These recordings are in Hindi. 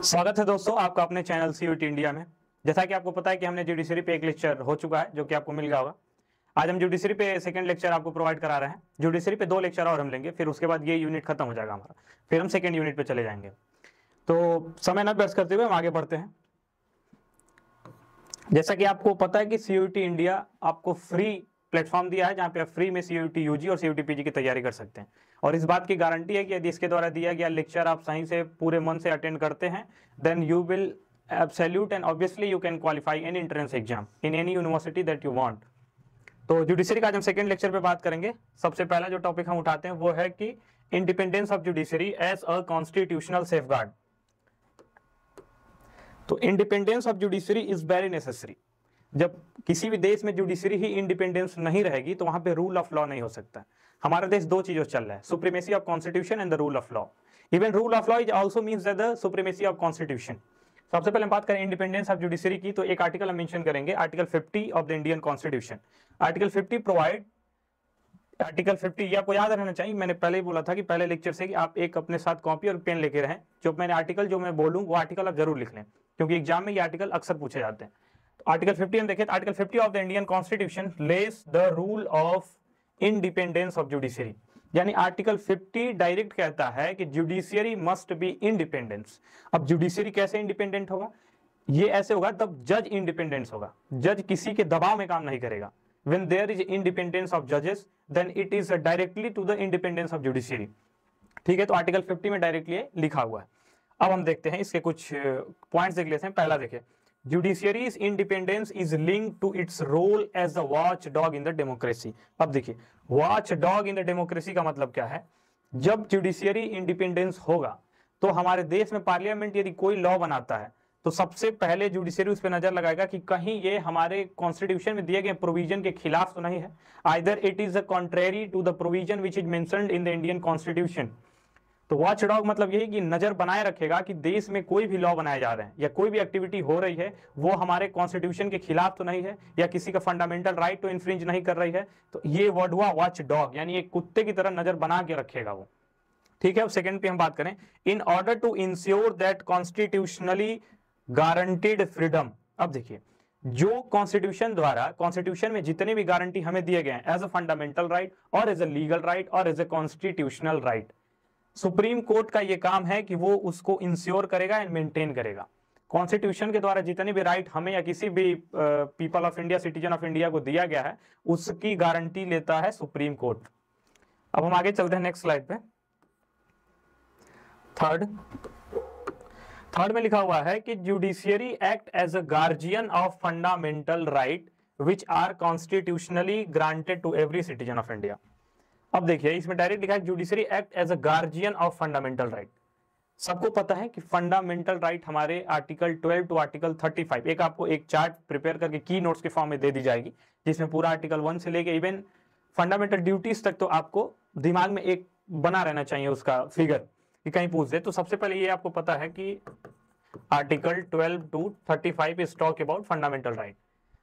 स्वागत है दोस्तों आपका अपने चैनल सीयूटी इंडिया में। जैसा कि आपको पता है कि हमने जुडिशरी पे एक लेक्चर हो चुका है जो कि आपको मिल गया होगा। आज हम जुडिशरी पे सेकंड लेक्चर आपको प्रोवाइड करा रहे हैं। जुडिशरी पे 2 लेक्चर और हम लेंगे, फिर उसके बाद ये यूनिट खत्म हो जाएगा हमारा, फिर हम सेकंड यूनिट पे चले जाएंगे। तो समय न व्यर्थ करते हुए हम आगे बढ़ते हैं। जैसा कि आपको पता है कि सीयूटी इंडिया आपको फ्री प्लेटफॉर्म दिया है जहां पे आप फ्री में सीयूटी यूजी और सीयूटी पीजी की तैयारी कर सकते हैं, और इस बात की गारंटी है कि यदि इसके द्वारा दिया गया लेक्चर आप सही से पूरे मन से अटेंड करते हैं, then you will absolute and obviously you can qualify any entrance exam in any university that you want. तो जुडिशरी का आज हम सेकंड लेक्चर पे बात करेंगे। सबसे पहला जो टॉपिक हम उठाते हैं वो है कि independence of judiciary as a constitutional safeguard. तो independence of judiciary is very necessary. जब किसी भी देश में जुडिशरी ही इंडिपेंडेंस नहीं रहेगी तो वहां पे रूल ऑफ लॉ नहीं हो सकता। हमारा देश 2 चीजों से चल रहा है, supremacy of constitution and the rule of law. Even rule of law is also means the supremacy of constitution. सबसे पहले हम बात करें इंडिपेंडेंस ऑफ जुडिशरी की, तो एक आर्टिकल हम मेंशन करेंगे, article 50 of the Indian constitution. Article 50 provide, article 50 ये आपको याद रहना चाहिए। मैंने पहले ही बोला था कि पहले लेक्चर से कि आप एक अपने साथ कॉपी और पेन लेके रहें। जो मैंने आर्टिकल जो मैं बोलूं वो आर्टिकल आप जरूर लिख लें, क्योंकि एग्जाम में ये आर्टिकल अक्सर पूछे जाते हैं। आर्टिकल 50 हम देखें, article 50 of the Indian constitution less the rule of independence of judiciary. यानी आर्टिकल 50 डायरेक्ट कहता है कि जुडिशियरी मस्ट बी इंडिपेंडेंस। अब जुडिशियरी कैसे इंडिपेंडेंट होगा? ये ऐसे होगा तब जज इंडिपेंडेंस होगा, जज किसी के दबाव में काम नहीं करेगा। When there is independence of judges, then it is directly to the independence of judiciary। ठीक है, तो आर्टिकल 50 में डायरेक्टली लिखा हुआ है। अब हम देखते हैं इसके कुछ पॉइंट्स देख लेते हैं। पहला देखिए, judiciary's independence is linked to its role as a watchdog in the democracy. अब देखिए, watchdog in the democracy का मतलब क्या है? जब जुडिशियरी इंडिपेंडेंस होगा तो हमारे देश में पार्लियामेंट यदि कोई लॉ बनाता है तो सबसे पहले जुडिशियरी उस पर नजर लगाएगा कि कहीं ये हमारे कॉन्स्टिट्यूशन में दिए गए प्रोविजन के खिलाफ तो नहीं है। Either it is contrary to the provision which is mentioned in the Indian constitution. तो वॉच डॉग मतलब यही कि नजर बनाए रखेगा कि देश में कोई भी लॉ बनाए जा रहे हैं या कोई भी एक्टिविटी हो रही है वो हमारे कॉन्स्टिट्यूशन के खिलाफ तो नहीं है या किसी का फंडामेंटल राइट तो इन्फ्रिंज नहीं कर रही है। तो ये वर्ड हुआ वॉच डॉग, यानी एक कुत्ते की तरह नजर बना के रखेगा वो। ठीक है, अब सेकंड पे हम बात करें, in order to ensure that constitutionally guaranteed freedom. अब देखिए, जो कॉन्स्टिट्यूशन द्वारा, कॉन्स्टिट्यूशन में जितने भी गारंटी हमें दिए गए हैं एज अ फंडामेंटल राइट और एज अ लीगल राइट और as a constitutional right, Supreme Court का यह काम है कि वो उसको इंश्योर करेगा एंड मेंटेन करेगा। कॉन्स्टिट्यूशन के द्वारा जितने भी राइट हमें या किसी भी people of India, citizen of India को दिया गया है, उसकी गारंटी लेता है सुप्रीम कोर्ट। अब हम आगे चलते हैं नेक्स्ट स्लाइड पे। थर्ड में लिखा हुआ है कि judiciary act as a guardian of fundamental right which are constitutionally granted to every citizen of India. अब देखिए, इसमें डायरेक्ट लिखा है judiciary act as a guardian of fundamental right. सबको पता है कि फंडामेंटल राइट हमारे आर्टिकल 12 टू आर्टिकल 35, एक आपको एक चार्ट प्रिपेयर करके की नोट्स के फॉर्म में दे दी जाएगी, जिसमें पूरा आर्टिकल 1 से लेके इवन फंडामेंटल ड्यूटीज तक तो आपको दिमाग में एक बना रहना चाहिए उसका फिगर कि कहीं पूछ दे। तो सबसे पहले ये आपको पता है कि article 12 to 35 is talk about fundamental right.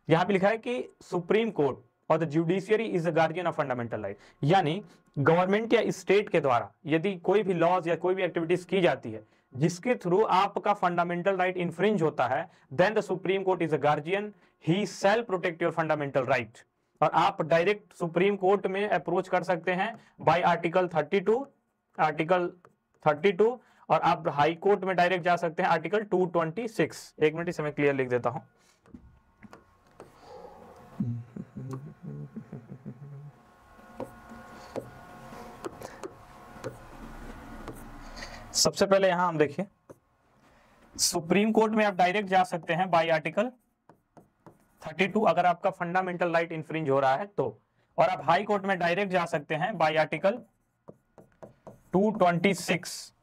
यहां पे लिखा है कि सुप्रीम कोर्ट और the judiciary is the guardian of fundamental right. यानी गवर्नमेंट या स्टेट के द्वारा यदि कोई भी लॉज या कोई भी एक्टिविटीज की जाती है जिसके थ्रू आपका फंडामेंटल राइट इन्फ्रिंज होता है, then the Supreme Court is a guardian, he shall protect your fundamental right. और आप डायरेक्ट सुप्रीम कोर्ट में अप्रोच कर सकते हैं बाय आर्टिकल 32 और आप हाई कोर्ट में डायरेक्ट जा सकते हैं आर्टिकल 226। एक मिनट, इसे मैं क्लियर लिख देता हूं। सबसे पहले यहां हम देखिए, सुप्रीम कोर्ट में आप डायरेक्ट जा सकते हैं बाय आर्टिकल 32 अगर आपका फंडामेंटल राइट इन्फ्रिंज हो रहा है तो, और आप हाई कोर्ट में डायरेक्ट जा सकते हैं बाय आर्टिकल 226।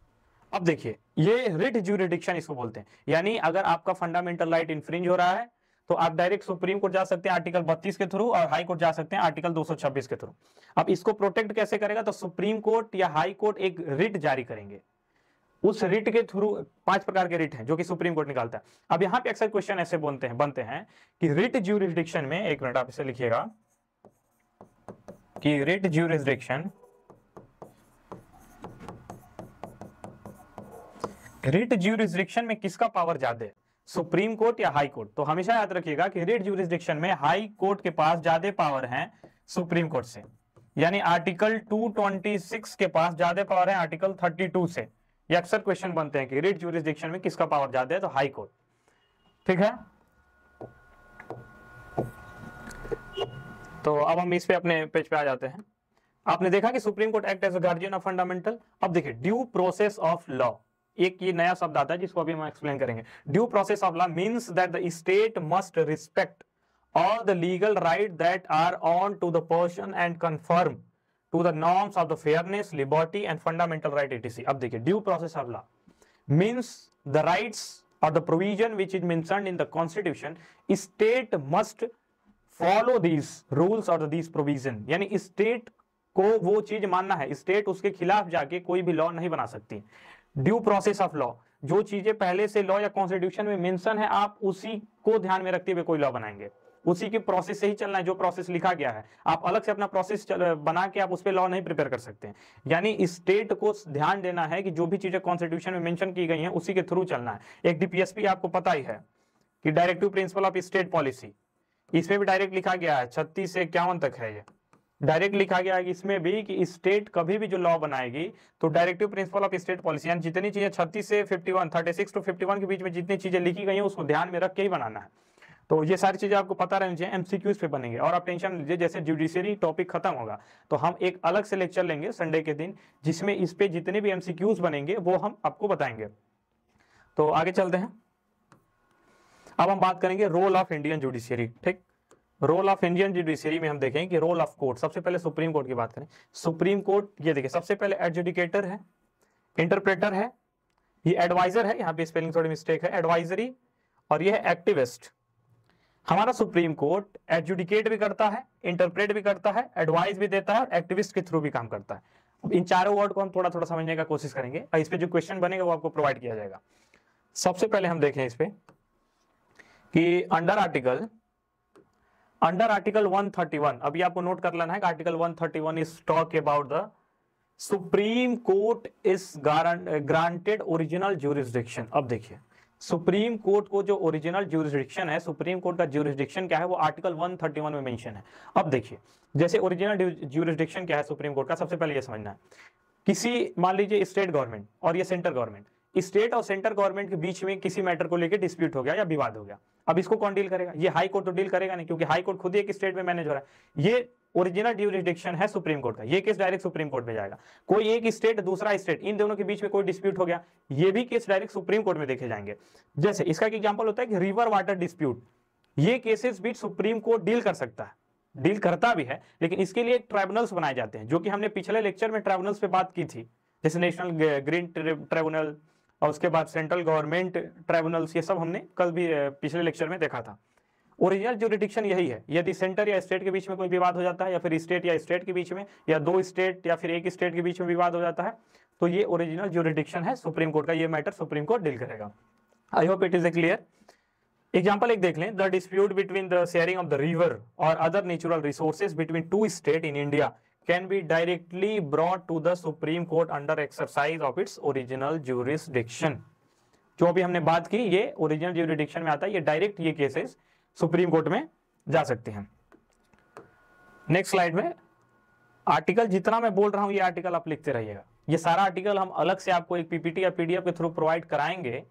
अब देखिए, ये रिट ज्यूरिडिक्शन इसको बोलते हैं, यानी अगर आपका फंडामेंटल राइट इन्फ्रिंज हो रहा है तो आप डायरेक्ट सुप्रीम कोर्ट जा सकते हैं आर्टिकल 32 के थ्रू और हाई कोर्ट जा सकते हैं आर्टिकल 226 के थ्रू। अब इसको प्रोटेक्ट कैसे करेगा? तो सुप्रीम कोर्ट या हाई कोर्ट एक रिट जारी करेंगे, उस रिट के थ्रू 5 प्रकार के रिट हैं जो कि सुप्रीम कोर्ट निकालता है। अब यहां पे अक्सर क्वेश्चन ऐसे बनते हैं कि रिट ज्यूरिडिक्शन में, एक मिनट आप इसे लिखिएगा कि रिट ज्यूरिडिक्शन रिट ज्यूरिसडिक्शन में किसका पावर ज्यादा है, सुप्रीम कोर्ट या हाई कोर्ट? तो हमेशा याद रखिएगा कि रिट ज्यूरिसडिक्शन में हाई कोर्ट के पास ज्यादा पावर है सुप्रीम कोर्ट से, यानी आर्टिकल 226 के पास ज्यादा पावर है आर्टिकल 32 से। ये अक्सर क्वेश्चन बनते हैं कि रिट ज्यूरिसडिक्शन में किसका पावर ज्यादा है, तो हाई कोर्ट। ठीक है, तो अब हम इस पे अपने पेज पे आ जाते हैं। आपने देखा कि supreme Court act as a guardian of fundamental. अब देखिए ड्यू प्रोसेस ऑफ लॉ, एक ये नया शब्द आता है जिसको अभी हम एक्सप्लेन करेंगे। Due process of law means that the state must respect all the legal right that are on to the person and conform to the norms of the fairness, liberty and fundamental right etc. अब देखिए due process of law means the rights or the provision which is mentioned in the constitution, state must follow these rules or these provision, यानी state को वो चीज मानना है, स्टेट उसके खिलाफ जाके कोई भी लॉ नहीं बना सकती। ड्यू प्रोसेस ऑफ लॉ, जो चीजें पहले से लॉ या कॉन्स्टिट्यूशन में मेंशन है आप उसी को ध्यान में रखते हुए कोई लॉ बनाएंगे, उसी के प्रोसेस से ही चलना है, जो प्रोसेस लिखा गया है। आप अलग से अपना प्रोसेस बना के आप उस पर लॉ नहीं प्रिपेयर कर सकते हैं। यानी स्टेट को ध्यान देना है कि जो भी चीजें कॉन्स्टिट्यूशन में मेंशन की गई हैं उसी के थ्रू चलना है। एक डीपीएसपी आपको पता ही है कि directive principle of state policy, इसमें भी डायरेक्ट लिखा गया है 36 से 51 तक है, ये डायरेक्ट लिखा गया है इसमें भी कि स्टेट कभी भी जो लॉ बनाएगी तो directive principle of state policy, यानी जितनी चीजें 36 से 51, 36 टू 51 के बीच में जितनी चीजें लिखी गई हैं उसको ध्यान में रख के ही बनाना है। तो ये सारी चीजें आपको पता रहनी चाहिए, एमसीक्यूज पे बनेंगे। और आप टेंशन लीजिए, जैसे जुडिशरी टॉपिक खत्म होगा तो हम एक अलग से लेक्चर लेंगे संडे के दिन, जिसमें इस पे जितने भी एमसीक्यूज बनेंगे वो हम आपको बताएंगे। तो आगे चलते हैं, अब हम बात करेंगे रोल ऑफ इंडियन जुडिशरी। ठीक, रोल ऑफ इंडियन जुडिशरी में हम देखें कि रोल ऑफ कोर्ट, सबसे पहले सुप्रीम कोर्ट की बात करें। सुप्रीम कोर्ट ये देखिए सबसे पहले एडजुडिकेटर है, इंटरप्रेटर है, ये एडवाइजर है, यहाँ पे स्पेलिंग थोड़ी मिस्टेक है, एडवाइजरी, और ये है एक्टिविस्ट। हमारा सुप्रीम कोर्ट एडजुडिकेट भी करता है, इंटरप्रेट भी करता है, एडवाइस भी देता है और एक्टिविस्ट के थ्रू भी काम करता है। इन चारों वर्ड को हम थोड़ा थोड़ा समझने का कोशिश करेंगे और इस पे जो क्वेश्चन बनेगा वो आपको प्रोवाइड किया जाएगा। सबसे पहले हम देखें इस पे कि अंडर आर्टिकल 131, अभी आपको नोट कर लेना है कि article 131 is talk about the Supreme Court is granted original jurisdiction. अब देखिए सुप्रीम कोर्ट को जो ओरिजिनल ज्यूरिसडिक्शन है, सुप्रीम कोर्ट का ज्यूरिसडिक्शन क्या है, वो आर्टिकल 131 में मेंशन है। अब देखिए जैसे ओरिजिनल ज्यूरिसडिक्शन क्या है सुप्रीम कोर्ट का, सबसे पहले ये समझना है। किसी मान लीजिए स्टेट गवर्नमेंट और ये सेंट्रल गवर्नमेंट, स्टेट और सेंट्रल गवर्नमेंट के बीच में किसी मैटर को लेकर डिस्प्यूट हो गया या विवाद हो गया, अब इसको कौन डील करेगा? ये हाई कोर्ट तो डील करेगा नहीं, क्योंकि हाई कोर्ट खुद ही एक स्टेट में मैनेज हो रहा है। ये ओरिजिनल ज्यूरिसडिक्शन है सुप्रीम कोर्ट का, ये केस डायरेक्ट सुप्रीम कोर्ट में जाएगा। कोई एक स्टेट दूसरा स्टेट, इन दोनों के बीच में कोई डिस्प्यूट हो गया, ये भी केस डायरेक्ट सुप्रीम कोर्ट में देखे जाएंगे। जैसे इसका एग्जांपल होता है कि रिवर वाटर डिस्प्यूट, ये केसेस भी सुप्रीम कोर्ट डील कर सकता है, डील करता भी है, लेकिन इसके लिए ट्राइब्यूनल्स बनाए जाते हैं, जो कि हमने पिछले लेक्चर में ट्राइब्यूनल्स पे बात की थी, जैसे नेशनल ग्रीन ट्राइब्यूनल और उसके बाद सेंट्रल गवर्नमेंट ट्राइब्यूनल्स, ये सब हमने कल भी पिछले लेक्चर में देखा था। ओरिजिनल ज्यूरिसडिक्शन यही है, यदि सेंटर या स्टेट के बीच में कोई विवाद हो जाता है, या फिर स्टेट या स्टेट के बीच में, या दो स्टेट या फिर एक स्टेट के बीच में विवाद हो जाता है, तो ये ओरिजिनल ज्यूरिसडिक्शन है सुप्रीम कोर्ट का, ये मैटर सुप्रीम कोर्ट डील करेगा। I hope it is clear. Example एक देख लें, the dispute between the sharing of the river और other natural resources between two state in India can be directly brought to the Supreme Court under exercise of its original jurisdiction। जो भी हमने बात की ये ओरिजिनल ज्यूरिसडिक्शन में आता है, ये डायरेक्ट ये केसेस सुप्रीम कोर्ट में जा सकते हैं। नेक्स्ट स्लाइड में आर्टिकल जितना मैं बोल रहा हूं ये आर्टिकल आप लिखते रहिएगा। ये सारा आर्टिकल हम अलग से आपको एक पीपीटी या पीडीएफ के थ्रू प्रोवाइड कराएंगे,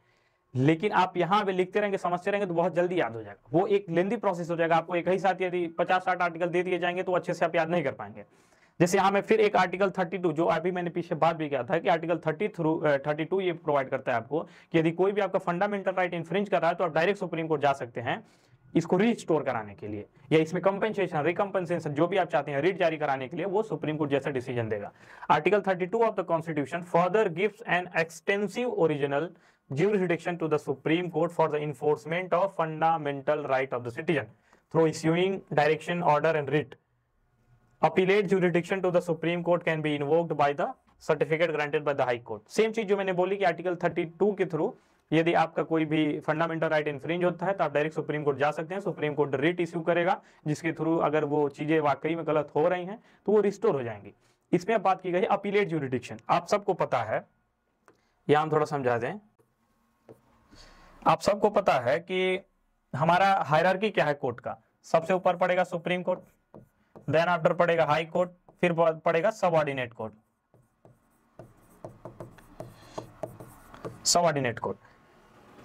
लेकिन आप यहाँ पे लिखते रहेंगे, समझते रहेंगे तो बहुत जल्दी याद हो जाएगा। वो एक लेंदी प्रोसेस हो जाएगा, आपको एक ही साथ यदि 50-60 आर्टिकल दे दिए जाएंगे तो अच्छे से आप याद नहीं कर पाएंगे। जैसे यहाँ में फिर एक आर्टिकल 32, जो अभी मैंने पीछे बात भी किया था कि आर्टिकल 32 ये प्रोवाइड करता है आपको कि यदि कोई भी आपका फंडामेंटल राइट इन्फ्रिंज कर रहा है तो आप डायरेक्ट सुप्रीम कोर्ट जा सकते हैं इसको रिस्टोर कराने के लिए, या इसमें कंपेंसेशन, रिकम्पेंसेशन जो भी आप चाहते हैं रिट जारी कराने के लिए, वो सुप्रीम कोर्ट जैसा डिसीजन देगा। Article 32 of the constitution further gives an extensive original jurisdiction to the Supreme Court for the enforcement of fundamental right of the citizen through issuing direction, order and writ. Appellate jurisdiction to the Supreme Court can be invoked by the certificate granted by the High Court. Same चीज जो मैंने बोली कि आर्टिकल 32 के थ्रू यदि आपका कोई भी फंडामेंटल राइट इन्फ्रिंज होता है तो आप डायरेक्ट सुप्रीम कोर्ट जा सकते हैं। सुप्रीम कोर्ट रिट इश्यू करेगा, जिसके थ्रू अगर वो चीजें वाकई में गलत हो रही हैं तो वो रिस्टोर हो जाएंगी। इसमें बात की गई अपीलेट ज्यूरिडिक्शन, आप सबको पता है, यहां हम थोड़ा समझा दें। आप सबको पता है कि हमारा हायरार्की क्या है कोर्ट का, सबसे ऊपर पड़ेगा सुप्रीम कोर्ट, देन आफ्टर पड़ेगा हाई कोर्ट, फिर पड़ेगा सबऑर्डिनेट कोर्ट। सबऑर्डिनेट कोर्ट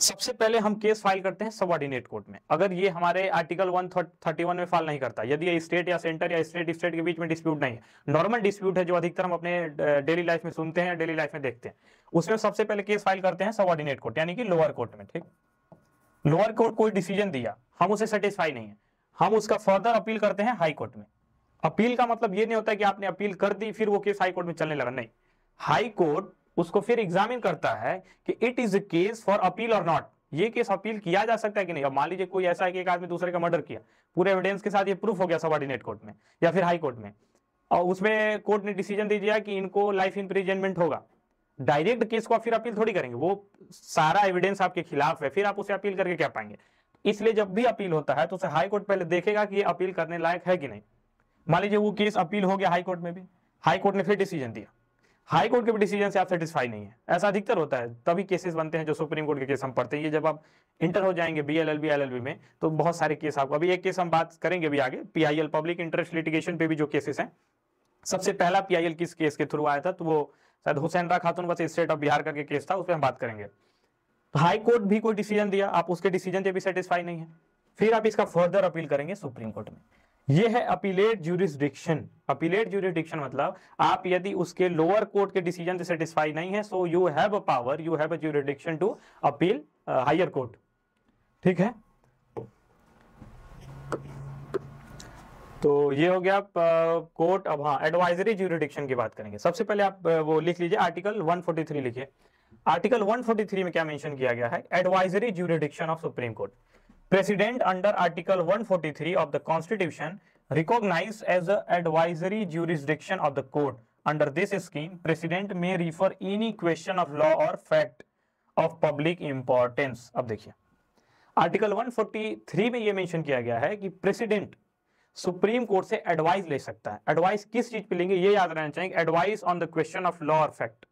सबसे पहले हम केस फाइल करते हैं सबऑर्डिनेट कोर्ट में। अगर ये हमारे आर्टिकल 131 में फाइल नहीं करता, यदि ये स्टेट या सेंटर या स्टेट स्टेट के बीच में डिस्प्यूट नहीं है, नॉर्मल डिस्प्यूट है जो अधिकतर हम अपने डेली लाइफ में सुनते हैं, डेली लाइफ में देखते हैं, उसमें सबसे पहले केस फाइल करते हैं सबऑर्डिनेट कोर्ट यानी कि लोअर कोर्ट में। ठीक, लोअर कोर्ट कोई डिसीजन दिया, हम उसे सेटिस्फाई नहीं है, हम उसका फर्दर अपील करते हैं हाई कोर्ट में। अपील का मतलब ये नहीं होता कि आपने अपील कर दी फिर वो केस हाई कोर्ट में चलने लगा, नहीं, हाई कोर्ट उसको फिर एग्जामिन करता है कि it is a case for appeal और नॉट, ये केस अपील किया जा सकता है कि नहीं। अब मान लीजिए कोई ऐसा है कि एक आदमी दूसरे का मर्डर किया, पूरे एविडेंस के साथ ये प्रूफ हो गया सबऑर्डिनेट कोर्ट में या फिर हाई कोर्ट में, और उसमें कोर्ट ने डिसीजन दे दिया कि इनको लाइफ इम्प्रिजनमेंट होगा, डायरेक्ट केस को आप फिर अपील थोड़ी करेंगे, वो सारा एविडेंस आपके खिलाफ है, फिर आप उसे अपील करके क्या पाएंगे। इसलिए जब भी अपील होता है तो उसे हाई कोर्ट पहले देखेगा कि ये अपील करने लायक है कि नहीं। मान लीजिए वो केस अपील हो गया हाई कोर्ट में भी, हाई कोर्ट ने फिर डिसीजन दिया, हाई कोर्ट के भी डिसीजन से आप सेटिस्फाई नहीं है, ऐसा अधिकतर होता है, तभी केसेस बनते हैं जो सुप्रीम कोर्ट के केस हम पढ़ते हैं। ये जब आप इंटर हो जाएंगे BLLB LLB में तो बहुत सारे केस आपको, अभी एक केस हम बात करेंगे भी आगे, PIL पब्लिक इंटरेस्ट लिटिगेशन पे भी जो केसेस हैं, सबसे पहला PIL किस केस के थ्रू आया था, तो वो शायद हुसैनरा Khatoon versus state of Bihar करके केस था, उस पर हम बात करेंगे। तो हाई कोर्ट भी कोई डिसीजन दिया, आप उसके डिसीजन से भी सेटिस्फाई नहीं है, फिर आप इसका फर्दर अपील करेंगे सुप्रीम कोर्ट में। ये है अपीलेट ज्यूरिसडिक्शन। अपीलेट ज्यूरिसडिक्शन मतलब आप यदि उसके लोअर कोर्ट के डिसीजन से सेटिस्फाई नहीं है, so you have a power, you have a jurisdiction to appeal higher court. ठीक है, तो ये हो गया कोर्ट। अब हाँ, एडवाइजरी ज्यूरिसडिक्शन की बात करेंगे। सबसे पहले आप वो लिख लीजिए, आर्टिकल 143 लिखिए। आर्टिकल 143 में क्या मेंशन किया गया है, advisory jurisdiction of supreme court. President under Article 143 of the Constitution recognized as the advisory jurisdiction of the court. Under this scheme, President may refer any question of law or fact of public importance. अब देखिए, आर्टिकल 143 में ये मेंशन किया गया है कि प्रेसिडेंट सुप्रीम कोर्ट से एडवाइस ले सकता है। एडवाइस किस चीज पे लेंगे ये याद रहना चाहिए, advice on the question of law और फैक्ट।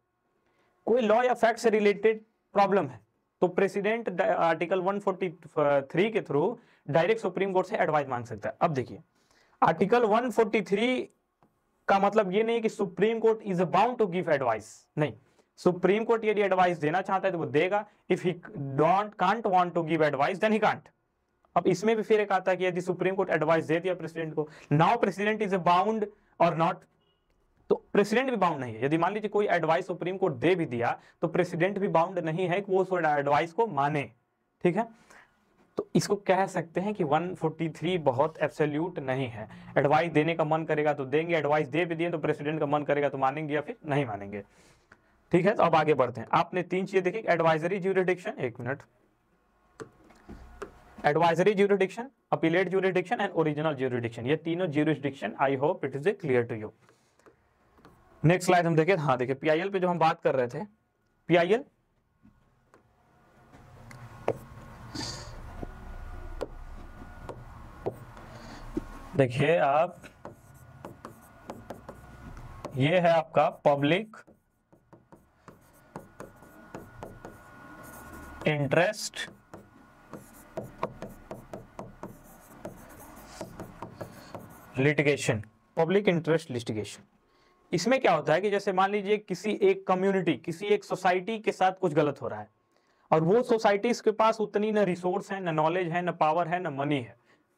कोई लॉ या फैक्ट से रिलेटेड प्रॉब्लम है तो प्रेसिडेंट आर्टिकल 143 के थ्रू डायरेक्ट सुप्रीम कोर्ट से एडवाइस मांग सकता है। अब देखिए, आर्टिकल 143 का मतलब ये नहीं कि supreme Court is bound to give advice, नहीं, सुप्रीम कोर्ट यदि एडवाइस देना चाहता है तो वो देगा, if he can't want to give advice then he can't. अब इसमें भी फिर एक आता है कि यदि सुप्रीम कोर्ट एडवाइस दे दिया प्रेसिडेंट को, नाउ प्रेसिडेंट इज बाउंड और नॉट, तो प्रेसिडेंट भी बाउंड नहीं है। यदि मान लीजिए कोई एडवाइस सुप्रीम कोर्ट दे भी दिया तो प्रेसिडेंट भी बाउंड नहीं है कि वो उस एडवाइस को माने। ठीक है, तो इसको कह सकते हैं कि 143 बहुत एब्सोल्यूट नहीं है। एडवाइस देने का मन करेगा तो देंगे, एडवाइस दे भी दिए तो प्रेसिडेंट का मन करेगा तो मानेंगे या फिर नहीं मानेंगे। ठीक है, तो अब आगे बढ़ते हैं। आपने तीन चीजें देखी, एडवाइजरी ज्यूरिसडिक्शन, एक minute, advisory jurisdiction, appellate jurisdiction and original jurisdiction, ये तीनों jurisdiction, I hope it is clear to you. Next slide हम देखें। हाँ देखिए, PIL पे जो हम बात कर रहे थे, PIL देखिए आप, ये है आपका public interest litigation, public interest litigation. इसमें क्या होता है कि जैसे मान लीजिए किसी एक कम्युनिटी, किसी एक सोसाइटी के साथ कुछ गलत हो रहा है और वो सोसाइटी के पास उतनी न रिसोर्स है, न नॉलेज है, न पावर है, न मनी है,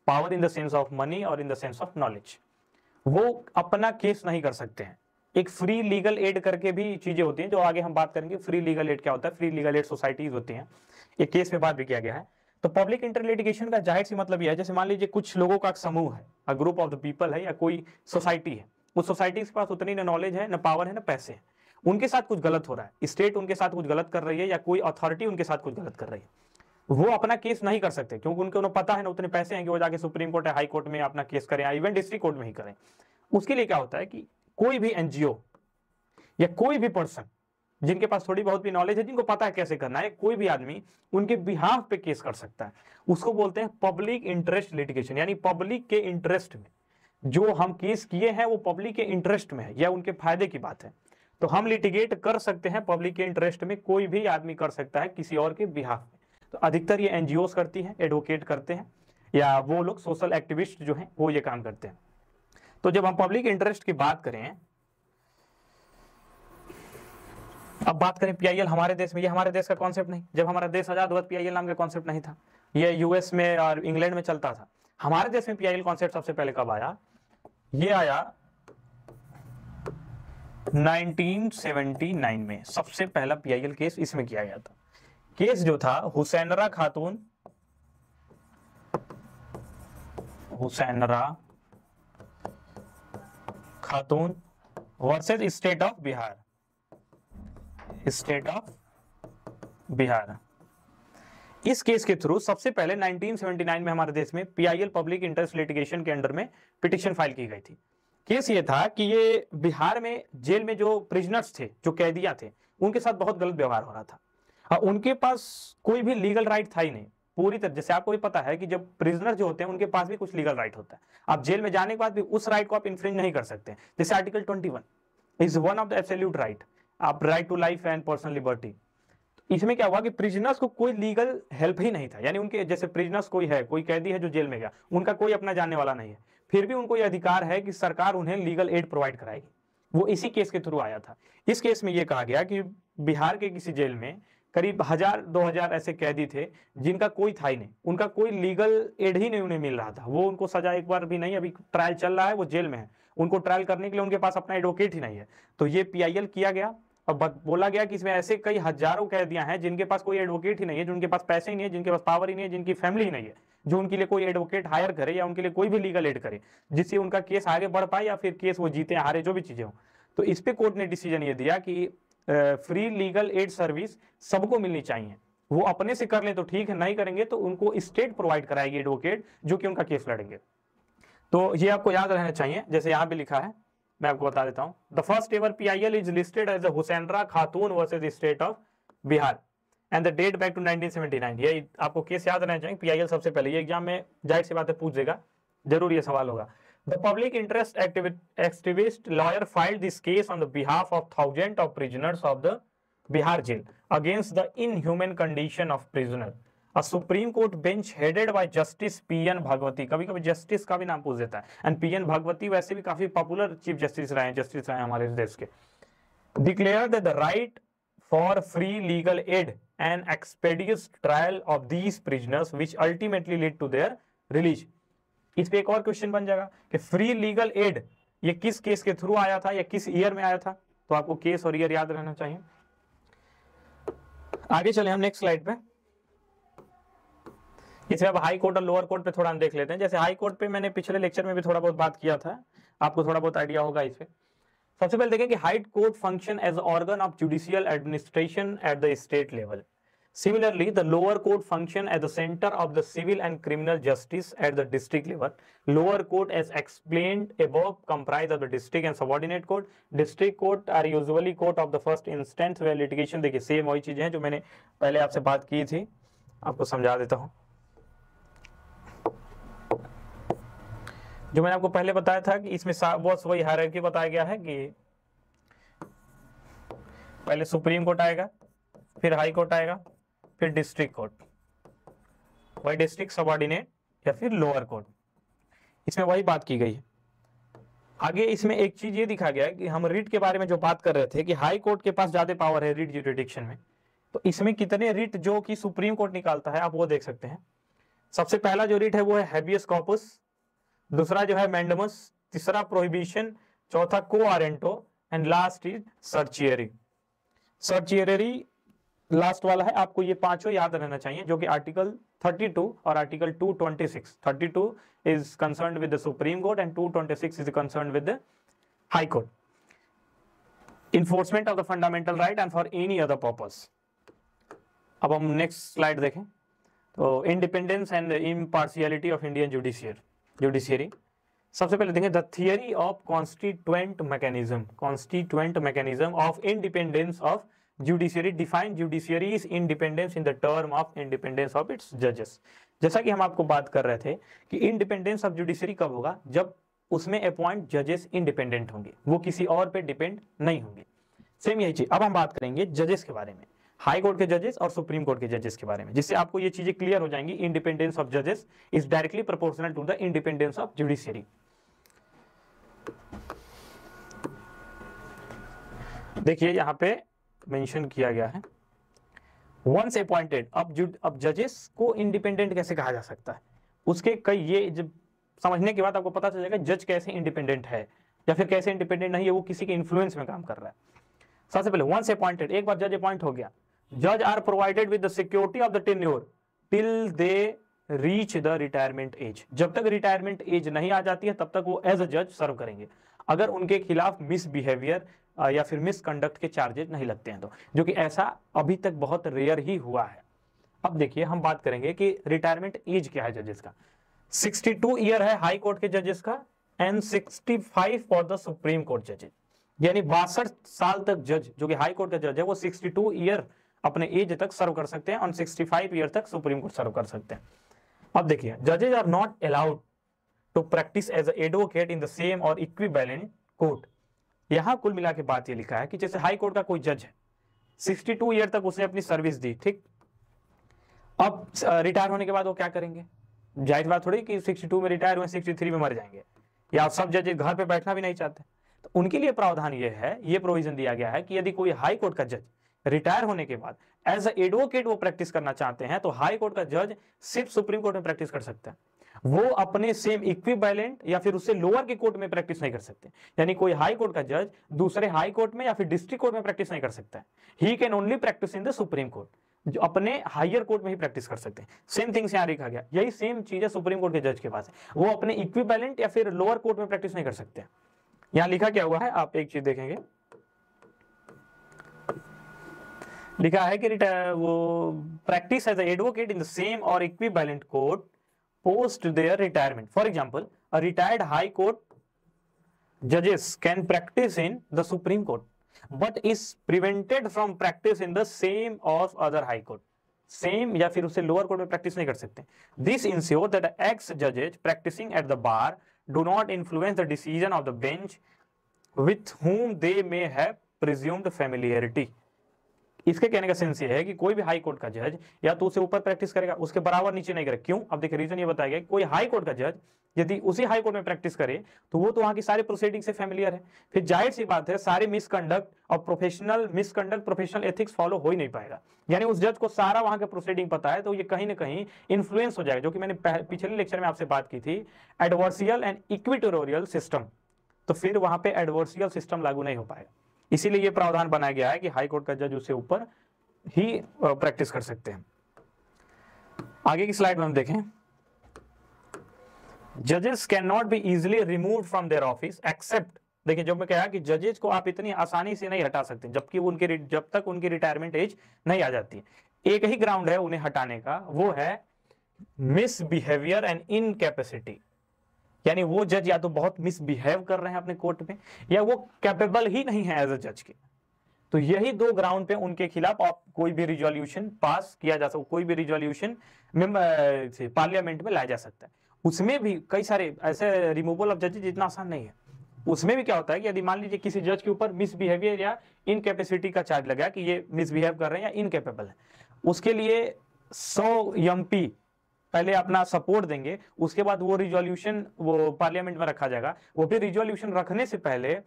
power in the sense of money और in the sense of knowledge, वो अपना केस नहीं कर सकते हैं। एक फ्री लीगल एड करके भी चीजें होती हैं जो आगे हम बात करेंगे। फ्री लीगल एड क्या होता है, फ्री लीगल एड सोसाइटीज होती हैं, एक केस में बात भी किया गया है। तो पब्लिक इंटर लिटिगेशन का जाहिर सी मतलब यह है, जैसे मान लीजिए कुछ लोगों का समूह है, a group of the people है, या कोई सोसाइटी है, उस सोसाइटी के पास उतनी न नॉलेज है, न पावर है, न पैसे है, उनके साथ कुछ गलत हो रहा है, स्टेट उनके साथ कुछ गलत कर रही है या कोई अथॉरिटी उनके साथ कुछ गलत कर रही है, वो अपना केस नहीं कर सकते क्योंकि उनको उन्हें पता है ना, उतने पैसे हैं कि वो जाके सुप्रीम कोर्ट या हाई कोर्ट में अपना केस करें, इवन डिस्ट्रिक्ट कोर्ट में ही करें। उसके लिए क्या होता है कि कोई भी NGO या कोई भी पर्सन जिनके पास थोड़ी बहुत भी नॉलेज है, जिनको पता है कैसे करना है, कोई भी आदमी उनके बिहाफ पे केस कर सकता है। उसको बोलते हैं पब्लिक इंटरेस्ट लिटिगेशन, यानी पब्लिक के इंटरेस्ट में जो हम केस किए हैं वो पब्लिक के इंटरेस्ट में है या उनके फायदे की बात है, तो हम लिटिगेट कर सकते हैं पब्लिक के इंटरेस्ट में, कोई भी आदमी कर सकता है किसी और के बिहाफ में। तो अधिकतर ये एनजीओस करती हैं, एडवोकेट करते हैं, या वो लोग सोशल एक्टिविस्ट जो हैं वो ये काम करते हैं। तो जब हम पब्लिक इंटरेस्ट की बात करें, अब बात करें पीआईएल हमारे देश में, ये हमारे देश का कॉन्सेप्ट नहीं। जब हमारा देश आजाद हुआ पीआईएल नाम का कॉन्सेप्ट नहीं था, ये यूएस में और इंग्लैंड में चलता था। हमारे देश में पीआईएल कॉन्सेप्ट सबसे पहले कब आया? ये आया 1979 में, सबसे पहला पीआईएल केस इसमें किया गया था। केस जो था हुसैनरा Khatoon versus state of Bihar. इस केस के थ्रू सबसे पहले 1979 में हमारे देश में पीआईएल पब्लिक इंटरेस्ट लिटिगेशन के अंडर में पिटिशन फाइल की गई थी। केस ये था कि ये बिहार में जेल में जो प्रिजनर्स थे, जो कैदियां थे, उनके साथ बहुत गलत व्यवहार हो रहा था और उनके पास कोई भी लीगल राइट था ही नहीं पूरी तरह। जैसे आपको भी पता है कि जब प्रिजनर जो होते हैं उनके पास भी कुछ लीगल राइट होता है, आप जेल में जाने के बाद भी उस राइट को आप इन्फ्रिंज नहीं कर सकते। जैसे article 21 is one of the absolute right, आप right to life and personal liberty. इसमें क्या हुआ कि प्रिजनर्स को कोई लीगल हेल्प ही नहीं था, यानी उनके जैसे प्रिजनर्स कोई कैदी है जो जेल में गया, उनका कोई अपना जानने वाला नहीं है, फिर भी उनको यह अधिकार है कि सरकार उन्हें लीगल एड प्रोवाइड कराएगी। वो इसी केस के थ्रू आया था। इस केस में यह कहा गया कि बिहार के किसी जेल में करीब 1000-2000 ऐसे कैदी थे जिनका कोई था ही नहीं, उनका कोई लीगल एड ही नहीं उन्हें मिल रहा था। वो उनको सजा एक बार भी नहीं, अभी ट्रायल चल रहा है, वो जेल में है, उनको ट्रायल करने के लिए उनके पास अपना एडवोकेट ही नहीं है। तो ये पीआईएल किया गया और बोला गया कि इसमें ऐसे कई हजारों कैदियां हैं जिनके पास कोई एडवोकेट ही नहीं है, जिनके पास पैसे ही नहीं है, जिनके पास पावर ही नहीं है, जिनकी फैमिली ही नहीं है जो उनके लिए कोई एडवोकेट हायर करे या उनके लिए कोई भी लीगल एड करे जिससे उनका केस आगे बढ़ पाए या फिर केस वो जीते हारे, जो भी चीजें हो। तो इस पे कोर्ट ने डिसीजन ये दिया कि फ्री लीगल एड सर्विस सबको मिलनी चाहिए। वो अपने से कर लें तो ठीक है, नहीं करेंगे तो उनको स्टेट प्रोवाइड कराएगी एडवोकेट जो कि उनका केस लड़ेंगे। तो ये आपको याद रहना चाहिए। जैसे यहाँ पे लिखा है, मैं आपको बता देता हूँ, the first ever PIL is listed as Hussainara Khatoon versus state of Bihar and the date back to 1979। ये आपको केस याद रहना चाहिए। पीआईएल सबसे पहले, ये एग्जाम में जाहिर सी बात है पूछ देगा, जरूर ये सवाल होगा। The public interest activist lawyer filed this case on the behalf of thousands of prisoners of the Bihar jail against the inhuman condition of prisoner. A Supreme Court bench headed by Justice P.N. Bhagwati, कभी-कभी जस्टिस का भी नाम पूछ देता है, and P.N. Bhagwati वैसे भी काफी पॉपुलर चीफ जस्टिस रहे हैं हमारे देश के, declared that the right for free legal aid and expeditious trial of these prisoners which ultimately led to their release। इस पे एक और क्वेश्चन बन जाएगा कि फ्री लीगल एड ये किस केस के थ्रू आया था या किस ईयर में आया था। तो आपको केस और ईयर याद रहना चाहिए। आगे चले हम नेक्स्ट स्लाइड पे। इसमें अब हाई कोर्ट और लोअर कोर्ट पे थोड़ा हम देख लेते हैं। जैसे हाई कोर्ट पे मैंने पिछले लेक्चर में भी थोड़ा बहुत बात किया था, आपको थोड़ा बहुत आइडिया होगा इस पे। सबसे पहले देखें कि high court function as organ of judicial administration at the state level. Similarly, the lower court function as the center of the civil and criminal justice at the district level. Lower court, as explained above, comprise of the district and subordinate court. District court are usually court of the first instance where litigation, देखिए सेम वही चीजें हैं जो मैंने पहले आपसे बात की थी, आपको समझा देता हूँ। जो मैंने आपको पहले बताया था कि इसमें बस वही हायरार्की बताया गया है कि पहले सुप्रीम कोर्ट आएगा, फिर हाई कोर्ट आएगा, फिर डिस्ट्रिक्ट कोर्ट, वही डिस्ट्रिक्ट सबऑर्डिनेट या फिर लोअर कोर्ट। इसमें वही बात की गई है। आगे इसमें एक चीज ये दिखा गया है कि हम रिट के बारे में जो बात कर रहे थे कि हाई कोर्ट के पास ज्यादा पावर है रिट ज्यूरिडिक्शन में, तो इसमें कितने रिट जो कि सुप्रीम कोर्ट निकालता है आप वो देख सकते हैं। सबसे पहला जो रिट है वो है हैबियस कॉर्पस, दूसरा जो है मैंडमस, तीसरा प्रोहिबिशन, चौथा कोआरेंटो एंड लास्ट इज सर्चियरी। सर्चियरी लास्ट वाला है। आपको ये पांचों याद रहना चाहिए जो कि आर्टिकल 32 और article 226, 32 is concerned with the Supreme court and 226 is concerned with the high court. Enforcement of the fundamental right and for any other purpose. अब हम नेक्स्ट स्लाइड देखें तो independence and impartiality of Indian judiciary. सबसे पहले देखें the theory of constituent mechanism of independence of judiciary define judiciary's independence in the term of independence of its judges। जैसा कि हम आपको बात कर रहे थे कि इंडिपेंडेंस ऑफ जुडिशरी कब होगा, जब उसमें अपॉइंट जजेस इंडिपेंडेंट होंगे, वो किसी और पे डिपेंड नहीं होंगे। सेम यही चीज अब हम बात करेंगे जजेस के बारे में। हाई कोर्ट के जजेस और सुप्रीम कोर्ट के जजेस के बारे में, जिससे आपको ये चीजें क्लियर हो जाएंगी। इंडिपेंडेंस ऑफ जजेस is directly proportional to the independence of judiciary. देखिए यहां पे मेंशन किया गया है वंस अपॉइंटेड। अब जजेस को इंडिपेंडेंट कैसे कहा जा सकता है, उसके कई ये जब समझने के बाद आपको पता चल जाएगा जज कैसे इंडिपेंडेंट है या फिर कैसे इंडिपेंडेंट नहीं है, वो किसी के इन्फ्लुएंस में काम कर रहा है। सबसे पहले वंस अपॉइंटेड, एक बार जज अपॉइंट हो गया, जज are provided with the security of the tenure till they reach the retirement age. जब तक रिटायरमेंट एज नहीं आ जाती है तब तक वो एज अ जज सर्व करेंगे, अगर उनके खिलाफ मिसबिहेवियर या फिर मिसकंडक्ट के चार्जेस नहीं लगते हैं तो, जो कि ऐसा अभी तक बहुत रेयर ही हुआ है। अब देखिए हम बात करेंगे कि रिटायरमेंट एज क्या है जजेस का। 62 ईयर है हाई कोर्ट के जजेस का and 65 for the Supreme court जजेस, यानी 62 साल तक जज जो कि हाई कोर्ट का जज है वो 62 ईयर अपने एज तक सर्व कर सकते हैं और 65 ईयर तक सुप्रीम कोर्ट सर्व कर सकते हैं। अब देखिए जजेस are not allowed to practise as advocate in the same और इक्विवेलेंट कोर्ट। यहां कुल मिला के बात ये लिखा है कि जैसे हाई कोर्ट का कोई जज है, 62 ईयर तक उसने अपनी सर्विस दी, ठीक, अब रिटायर होने के बाद वो क्या करेंगे, जाहिर बात थोड़ी कि 62 में रिटायर हुए 63 में मर जाएंगे, या सब जज घर पे बैठना भी नहीं चाहते, तो उनके लिए प्रावधान ये है, ये प्रोविजन दिया गया है कि यदि कोई हाई कोर्ट का जज रिटायर होने के बाद एज ए एडवोकेट वो प्रैक्टिस करना चाहते हैं तो हाई कोर्ट का जज सिर्फ सुप्रीम कोर्ट में प्रैक्टिस कर सकता है, वो अपने सेम इक्विवेलेंट या फिर उससे लोअर के कोर्ट में प्रैक्टिस नहीं कर सकते। यानी कोई हाई कोर्ट का जज दूसरे हाई कोर्ट में या फिर डिस्ट्रिक्ट कोर्ट में प्रैक्टिस नहीं कर सकता है, he can only practice in the Supreme court, जो अपने हायर कोर्ट में ही प्रैक्टिस कर सकते हैं। सेम थिंग्स यहां लिखा गया, यही सेम चीज है सुप्रीम कोर्ट के जज के पास है, वो अपने इक्विवेलेंट या फिर लोअर कोर्ट में प्रैक्टिस नहीं कर सकते। यहां लिखा क्या हुआ है, आप एक चीज देखेंगे, लिखा है कि वो practice as advocate in the same और equivalent court post their retirement. For example, a retired high court judges can practice in the Supreme Court, but is prevented from practice in the same or other high court. Same या फिर उससे lower court में practice नहीं कर सकते. This ensures that ex judges practicing at the bar do not influence the decision of the bench with whom they may have presumed familiarity. इसके कहने का सेंस ये है कि कोई भी हाई कोर्ट का जज या तो उसे ऊपर प्रैक्टिस करेगा, उसके बराबर नीचे नहीं करेगा। क्यों? अब देखिए रीजन ये बताया गया, कोई हाई कोर्ट का जज यदि उसी हाई कोर्ट में प्रैक्टिस करे तो वो तो वहां की सारी प्रोसीडिंग से फैमिलियर है, फिर जाहिर सी बात है सारे मिसकंडक्ट और प्रोफेशनल एथिक्स फॉलो हो ही नहीं पाएगा। यानी उस जज को सारा वहां का प्रोसीडिंग पता है, तो ये कहीं ना कहीं इन्फ्लुएंस हो जाएगा, जो कि मैंने पिछले लेक्चर में आपसे बात की थी, एडवर्सियल एंड इक्विटोरियल सिस्टम, तो फिर वहां पे एडवर्सियल सिस्टम लागू नहीं हो पाएगा। इसीलिए ये प्रावधान बनाया गया है कि हाई कोर्ट का जज उससे ऊपर ही प्रैक्टिस कर सकते हैं। आगे की स्लाइड में हम देखें, जजेस can not be easily remove from their office except, देखिए जो मैं कहा कि जजेस को आप इतनी आसानी से नहीं हटा सकते जब तक उनकी रिटायरमेंट एज नहीं आ जाती। एक ही ग्राउंड है उन्हें हटाने का, वो है मिसबिहेवियर एंड इनकैपेसिटी, यानी वो जज या तो बहुत मिसबिहेव कर रहे हैं अपने कोर्ट में या वो कैपेबल ही नहीं है एज अ जज के, तो यही दो ग्राउंड पे उनके खिलाफ आप कोई भी रिजोल्यूशन पास किया जा सकता, कोई भी रिजोल्यूशन पार्लियामेंट में लाया जा सकता है। उसमें भी कई सारे ऐसे रिमूवल ऑफ जजेस इतना आसान नहीं है। उसमें भी क्या होता है कि यदि मान लीजिए किसी जज के ऊपर मिसबिहेवियर या इनकैपेसिटी का चार्ज लगा कि ये मिसबिहेव कर रहे हैं या इनकेपेबल है, उसके लिए 100 एमपी पहले अपना सपोर्ट देंगे, उसके बाद वो रिजोल्यूशन वो पार्लियामेंट में रखा जाएगा। वो भी रिजोल्यूशन रखने से पहले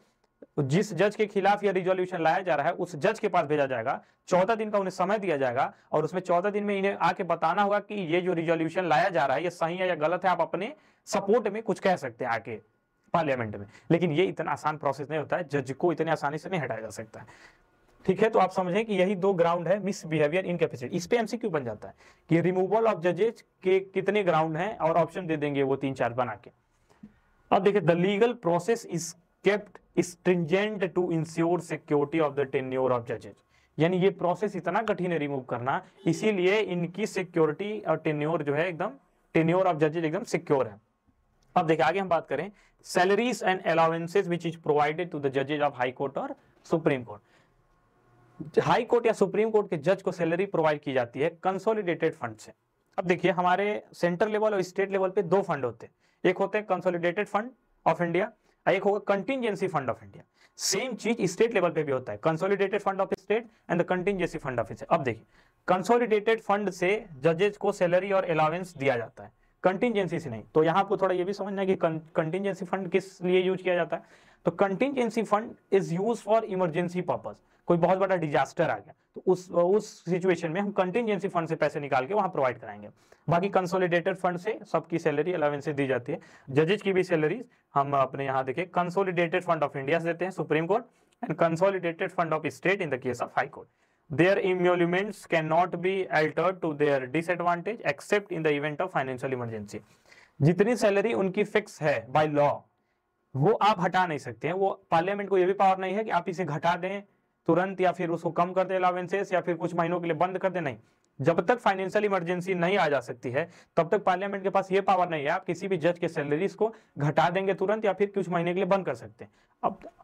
जिस जज के खिलाफ यह रिजोल्यूशन लाया जा रहा है उस जज के पास भेजा जाएगा, 14 दिन का उन्हें समय दिया जाएगा और उसमें 14 दिन में इन्हें आके बताना होगा कि ये जो रिजोल्यूशन लाया जा रहा है ये सही है या गलत है, आप अपने सपोर्ट में कुछ कह सकते हैं आके पार्लियामेंट में। लेकिन ये इतना आसान प्रोसेस नहीं होता है, जज को इतनी आसानी से नहीं हटाया जा सकता है। ठीक है, तो आप समझें कि यही दो ग्राउंड है, मिसबिहेवियर, इनकैपेसिटी। इस पे एमसीक्यू बन जाता है कि रिमूवल ऑफ जजेस के कितने ग्राउंड हैं और ऑप्शन दे देंगे वो 3-4 बना के। अब देखिए, the legal process is kept stringent to ensure security of the tenure of जजेस, यानी ये प्रोसेस इतना कठिन है रिमूव करना, इसीलिए इनकी सिक्योरिटी और टेन्योर जो है एकदम, टेन्योर ऑफ जजेस एकदम सिक्योर है। अब देखिए आगे हम बात करें, salaries and allowances which is provided to the जजेस ऑफ हाई कोर्ट और सुप्रीम कोर्ट। हाई कोर्ट या सुप्रीम कोर्ट के जज को सैलरी प्रोवाइड की जाती है कंसोलिडेटेड फंड से। अब देखिए, हमारे सेंट्रल लेवल और स्टेट लेवल पे दो फंड होते हैं, एक होते हैं कंसोलिडेटेड फंड ऑफ इंडिया एक होगा contingency fund of India. Same चीज स्टेट लेवल पे भी होता है, consolidated fund of state and the contingency fund of state. अब देखिए, कंसोलिडेटेड फंड से जजेस को सैलरी और अलाउंस दिया जाता है, कंटिंजेंसी से नहीं। तो यहाँ आपको थोड़ा ये भी समझना है कि कंटिंजेंसी फंड किस लिए यूज किया जाता है। तो contingency fund is use for emergency purpose, कोई बहुत बड़ा डिजास्टर आ गया तो उस सिचुएशन में हम कंटिंजेंसी फंड से पैसे निकाल के वहां प्रोवाइड कराएंगे। बाकी कंसोलिडेटेड फंड से सबकी सैलरी अलाउंस दिया जाती है, जजेस की भी सैलरीज हम अपने यहाँ देखें कंसोलिडेटेड फंड ऑफ इंडिया से देते हैं supreme court, and consolidated fund of state in the case of high court. Their emoluments cannot be altered to their disadvantage except in the event of financial emergency। जितनी सैलरी उनकी फिक्स है बाय लॉ वो आप हटा नहीं सकते हैं, वो पार्लियामेंट को ये भी पावर नहीं है कि आप इसे घटा दें तुरंत या फिर उसको कम कर दें अलाउंसेस या फिर कुछ महीनों के लिए बंद कर दें, नहीं। जब तक फाइनेंशियल इमरजेंसी नहीं आ जा सकती है तब तक पार्लियामेंट के पास ये पावर नहीं है आप किसी भी जज के सैलरीज को घटा देंगे तुरंत या फिर कुछ महीने के लिए बंद कर सकते हैं।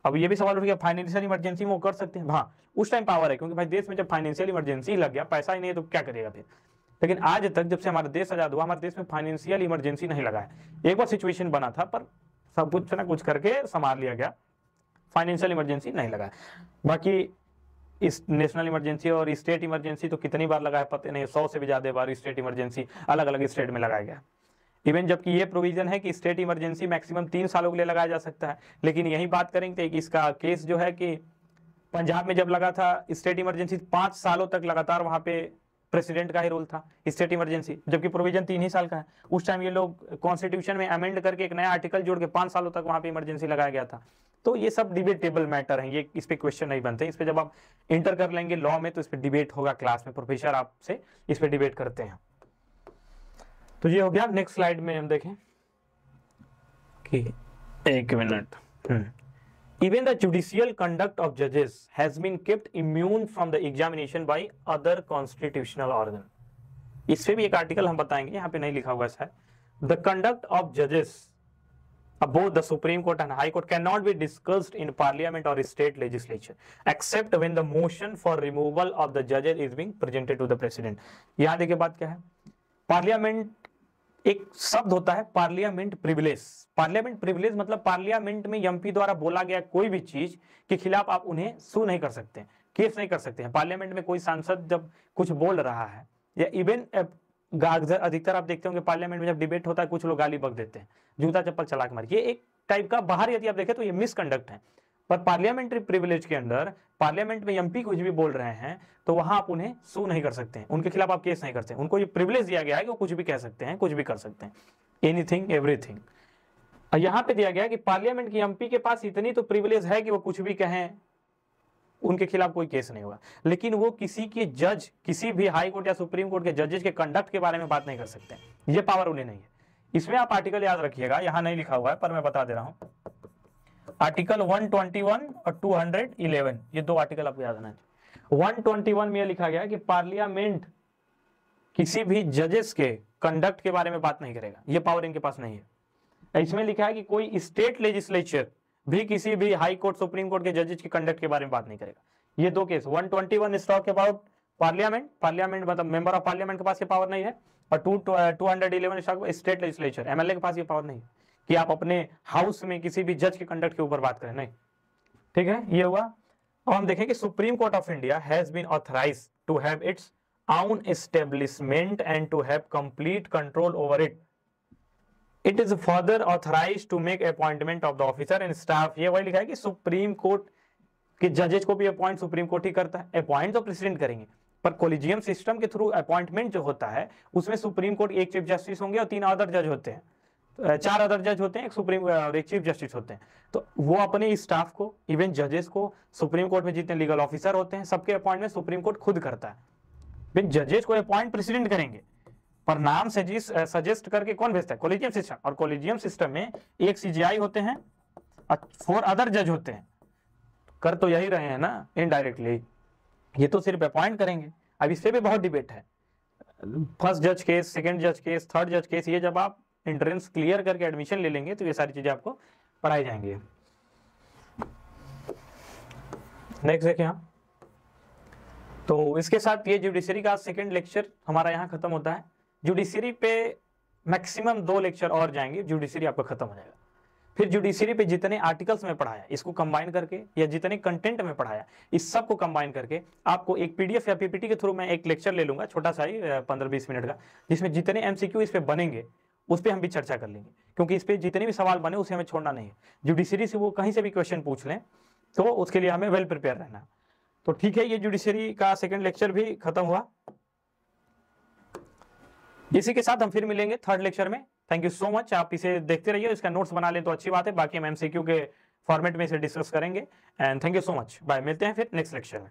अब ये भी सवाल उठ गया फाइनेंशियल इमरजेंसी में वो कर सकते हैं, हाँ उस टाइम पावर है, क्योंकि भाई देश में जब फाइनेंशियल इमरजेंसी लग गया पैसा ही नहीं है तो क्या करेगा फिर। लेकिन आज तक जब से हमारा देश आजाद हुआ हमारे देश में फाइनेंशियल इमरजेंसी नहीं लगा है। एक बार सिचुएशन बना था पर सब कुछ ना कुछ करके संभाल लिया गया, फाइनेंशियल इमरजेंसी नहीं लगा है। बाकी इस नेशनल इमरजेंसी और स्टेट इमरजेंसी तो कितनी बार लगा है पता नहीं, 100 से भी ज्यादा बार स्टेट इमरजेंसी अलग अलग स्टेट में लगाया गया। इवन जबकि ये प्रोविजन है कि स्टेट इमरजेंसी मैक्सिमम 3 सालों के लिए लगाया जा सकता है, लेकिन यही बात करेंगे कि इसका केस जो है कि पंजाब में जब लगा था स्टेट इमरजेंसी 5 सालों तक लगातार वहां पे प्रेसिडेंट का ही रोल था स्टेट इमरजेंसी, जबकि प्रोविजन 3 ही साल का है। उस टाइम ये लोग कॉन्स्टिट्यूशन में अमेंड करके एक नया आर्टिकल जोड़ के 5 सालों तक वहां पे इमरजेंसी लगाया गया था। तो ये सब डिबेटेबल मैटर है, ये इस पे क्वेश्चन नहीं बनते। इस पे जब आप इंटर कर लेंगे लॉ में तो इस पे डिबेट होगा क्लास में, प्रोफेसर आपसे इस पे डिबेट करते हैं। तो ये हो गया। नेक्स्ट स्लाइड में हम देखें कि एक minute, even the judicial conduct of judges has been kept immune from the examination by other constitutional organ। इस पे भी एक आर्टिकल हम बताएंगे, यहाँ पे नहीं लिखा हुआ है। The conduct of judges both the Supreme Court and High Court cannot be discussed in Parliament or state legislature except when the motion for removal of the judges is being presented to the President। यहाँ देखिए बात क्या है, पार्लियामेंट एक शब्द होता है पार्लियामेंट प्रिविलेज। पार्लियामेंट प्रिविलेज मतलब पार्लियामेंट में एमपी द्वारा बोला गया कोई भी चीज के खिलाफ आप उन्हें सू नहीं कर सकते, केस नहीं कर सकते हैं। पार्लियामेंट में कोई सांसद जब कुछ बोल रहा है या इवन अधिकतर आप देखते होंगे पार्लियामेंट में जब डिबेट होता है कुछ लोग गाली बक देते हैं, जूता चप्पल चला के मार, ये एक टाइप का बाहर यदि आप देखें तो ये मिसकंडक्ट है। पर पार्लियामेंट्री प्रिविलेज के अंदर पार्लियामेंट में एमपी कुछ भी बोल रहे हैं तो वहां आप उन्हें सू नहीं कर सकते हैं, उनके खिलाफ आप केस नहीं करते, उनको ये प्रिविलेज दिया गया है कि वो कुछ भी कह सकते हैं, कुछ भी कर सकते हैं, एनीथिंग एवरीथिंग। यहाँ पे दिया गया है कि पार्लियामेंट की एमपी के पास इतनी तो प्रिविलेज है कि वो कुछ भी कहें, उनके खिलाफ कोई केस नहीं होगा, लेकिन वो किसी के जज, किसी भी हाई कोर्ट या सुप्रीम कोर्ट के जजेस के कंडक्ट के बारे में बात नहीं कर सकते, ये पावर उन्हें नहीं है। इसमें आप आर्टिकल याद रखिएगा, यहाँ नहीं लिखा हुआ है पर मैं बता दे रहा हूँ। आर्टिकल 121 और 211 ये 2 आर्टिकल आपको याद रखना है। 121 में यह लिखा गया कि पार्लियामेंट किसी भी जजेस के कंडक्ट के बारे में बात नहीं करेगा, ये पावर इनके पास नहीं है। इसमें लिखा है कि कोई स्टेट लेजिस्लेचर भी किसी भी हाई कोर्ट सुप्रीम कोर्ट के जजेस के कंडक्ट के बारे में बात नहीं करेगा। ये 2 case 121 talk about parliament, parliament मतलब मेंबर ऑफ पार्लियामेंट के पास ये पावर नहीं है, और 211 स्टेट लेजिस्लेचर एमएलए के पास ये पावर नहीं है कि आप अपने हाउस में किसी भी जज के कंडक्ट के ऊपर बात करें, नहीं। ठीक है, ये हुआ। अब हम देखें कि supreme court of India has been authorised to have its own establishment and to have complete control over it। It is further authorized to make appointment of the officer and staff। ये वही लिखा है कि सुप्रीम कोर्ट के जजेस को भी अपॉइंट सुप्रीम कोर्ट ही करता है, अपॉइंट तो प्रेसिडेंट करेंगे, पर कोलिजियम सिस्टम के थ्रू अपॉइंटमेंट जो होता है उसमें सुप्रीम कोर्ट एक चीफ जस्टिस होंगे और 3 अदर जज होते हैं, 4 अदर जज होते हैं, एक सुप्रीम और एक चीफ जस्टिस होते हैं। तो वो अपने स्टाफ को, इवन जजेस को, सुप्रीम कोर्ट में जितने लीगल ऑफिसर होते हैं सबके अपॉइंटमेंट सुप्रीम कोर्ट खुद करता है। जजेस को अपॉइंट प्रेसिडेंट करेंगे, पर नाम सजेस्ट करके कौन भेजता है? Collegium system. और कॉलेजियम सिस्टम में एक सीजीआई होते हैं और 4 अदर जज होते हैं, कर तो यही रहे हैं ना इनडायरेक्टली, ये तो सिर्फ अपॉइंट करेंगे। अब इससे भी बहुत डिबेट है, फर्स्ट जज केस, सेकंड जज केस, थर्ड जज केस, ये जब आप एंट्रेंस क्लियर करके एडमिशन ले लेंगे तो ये सारी चीजें आपको पढ़ाई जाएंगी। नेक्स्ट देखिए यहाँ, तो इसके साथ ये जुडिशरी का सेकंड लेक्चर हमारा यहाँ खत्म होता है। जुडिशरी पे मैक्सिमम 2 लेक्चर और जाएंगे, जुडिशरी आपका खत्म हो जाएगा। फिर जुडिशरी पे जितने आर्टिकल्स में पढ़ाया इसको कंबाइन करके, या जितने कंटेंट में पढ़ाया इस सब को कंबाइन करके आपको एक पीडीएफ या पीपीटी के थ्रू मैं एक लेक्चर ले लूंगा, छोटा सा ही 15-20 मिनट का, जिसमें जितने एमसीक्यू इस पे बनेंगे उस पर हम भी चर्चा कर लेंगे, क्योंकि इस पे जितने भी सवाल बने उसे हमें छोड़ना नहीं है। जुडिशरी से वो कहीं से भी क्वेश्चन पूछ लें तो उसके लिए हमें वेल प्रिपेयर रहना। तो ठीक है, ये जुडिशरी का सेकंड लेक्चर भी खत्म हुआ। इसी के साथ हम फिर मिलेंगे थर्ड लेक्चर में। थैंक यू सो मच, आप इसे देखते रहिए, इसका नोट्स बना लें तो अच्छी बात है, बाकी हम एमसीक्यू के फॉर्मेट में इसे डिस्कस करेंगे। And thank you so much, bye, मिलते हैं फिर नेक्स्ट लेक्चर में।